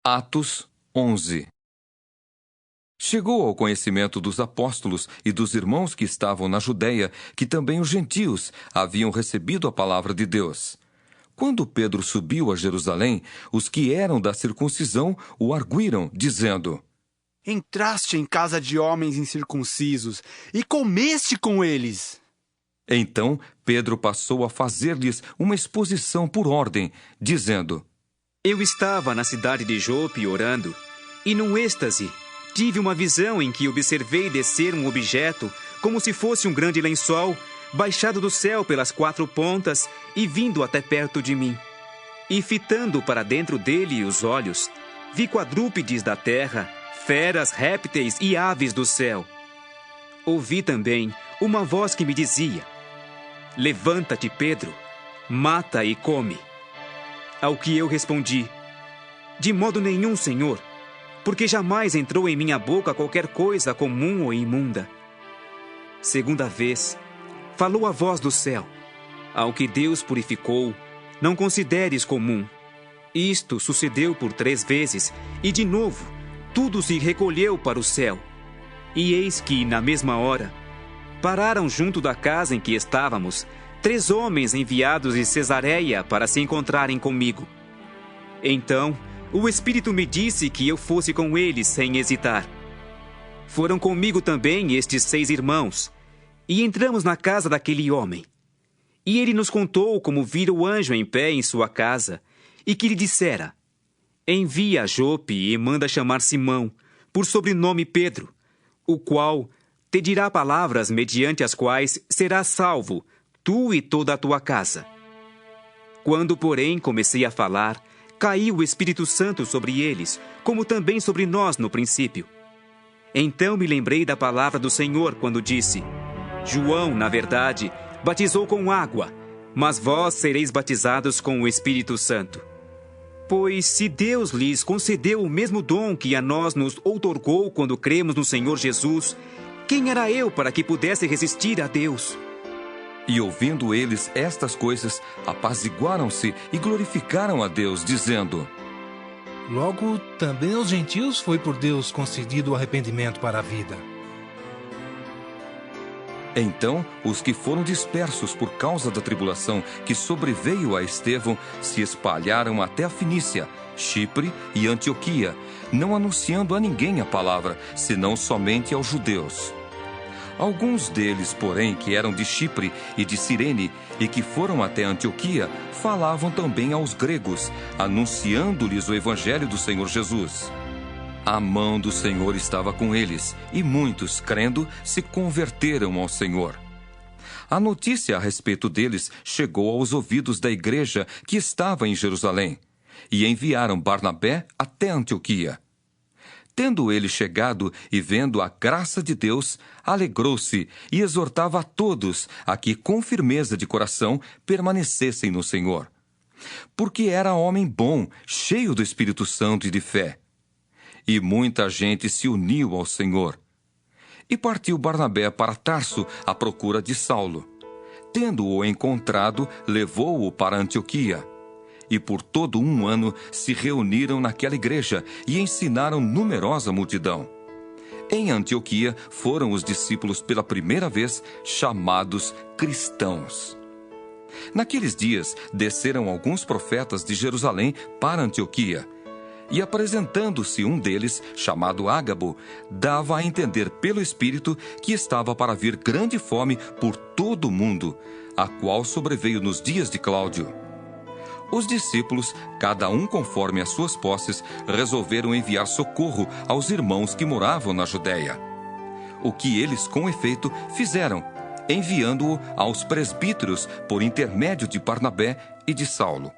Atos 11. Chegou ao conhecimento dos apóstolos e dos irmãos que estavam na Judéia que também os gentios haviam recebido a palavra de Deus. Quando Pedro subiu a Jerusalém, os que eram da circuncisão o arguíram, dizendo: Entraste em casa de homens incircuncisos e comeste com eles. Então Pedro passou a fazer-lhes uma exposição por ordem, dizendo: Eu estava na cidade de Jope orando, e num êxtase tive uma visão em que observei descer um objeto como se fosse um grande lençol, baixado do céu pelas 4 pontas e vindo até perto de mim. E fitando para dentro dele os olhos, vi quadrúpedes da terra, feras, répteis e aves do céu. Ouvi também uma voz que me dizia: Levanta-te, Pedro, mata e come. Ao que eu respondi: De modo nenhum, Senhor, porque jamais entrou em minha boca qualquer coisa comum ou imunda. Segunda vez, falou a voz do céu: Ao que Deus purificou, não consideres comum. Isto sucedeu por 3 vezes, e de novo, tudo se recolheu para o céu. E eis que, na mesma hora, pararam junto da casa em que estávamos 3 homens enviados de Cesareia para se encontrarem comigo. Então, o Espírito me disse que eu fosse com eles sem hesitar. Foram comigo também estes 6 irmãos, e entramos na casa daquele homem. E ele nos contou como vira o anjo em pé em sua casa, e que lhe dissera: Envia a Jope e manda chamar Simão, por sobrenome Pedro, o qual te dirá palavras mediante as quais serás salvo, tu e toda a tua casa. Quando, porém, comecei a falar, caiu o Espírito Santo sobre eles, como também sobre nós no princípio. Então me lembrei da palavra do Senhor quando disse: João, na verdade, batizou com água, mas vós sereis batizados com o Espírito Santo. Pois se Deus lhes concedeu o mesmo dom que a nós nos outorgou quando cremos no Senhor Jesus, quem era eu para que pudesse resistir a Deus? E ouvindo eles estas coisas, apaziguaram-se e glorificaram a Deus, dizendo: Logo, também aos gentios foi por Deus concedido o arrependimento para a vida. Então, os que foram dispersos por causa da tribulação que sobreveio a Estevão se espalharam até a Fenícia, Chipre e Antioquia, não anunciando a ninguém a palavra, senão somente aos judeus. Alguns deles, porém, que eram de Chipre e de Cirene e que foram até Antioquia, falavam também aos gregos, anunciando-lhes o evangelho do Senhor Jesus. A mão do Senhor estava com eles, e muitos, crendo, se converteram ao Senhor. A notícia a respeito deles chegou aos ouvidos da igreja que estava em Jerusalém, e enviaram Barnabé até Antioquia. Tendo ele chegado e vendo a graça de Deus, alegrou-se e exortava a todos a que, com firmeza de coração, permanecessem no Senhor. Porque era homem bom, cheio do Espírito Santo e de fé. E muita gente se uniu ao Senhor. E partiu Barnabé para Tarso à procura de Saulo. Tendo-o encontrado, levou-o para Antioquia. E por todo 1 ano se reuniram naquela igreja e ensinaram numerosa multidão. Em Antioquia foram os discípulos pela primeira vez chamados cristãos. Naqueles dias desceram alguns profetas de Jerusalém para Antioquia. E apresentando-se um deles, chamado Ágabo, dava a entender pelo Espírito que estava para vir grande fome por todo o mundo, a qual sobreveio nos dias de Cláudio. Os discípulos, cada um conforme as suas posses, resolveram enviar socorro aos irmãos que moravam na Judéia. O que eles, com efeito, fizeram, enviando-o aos presbíteros por intermédio de Barnabé e de Saulo.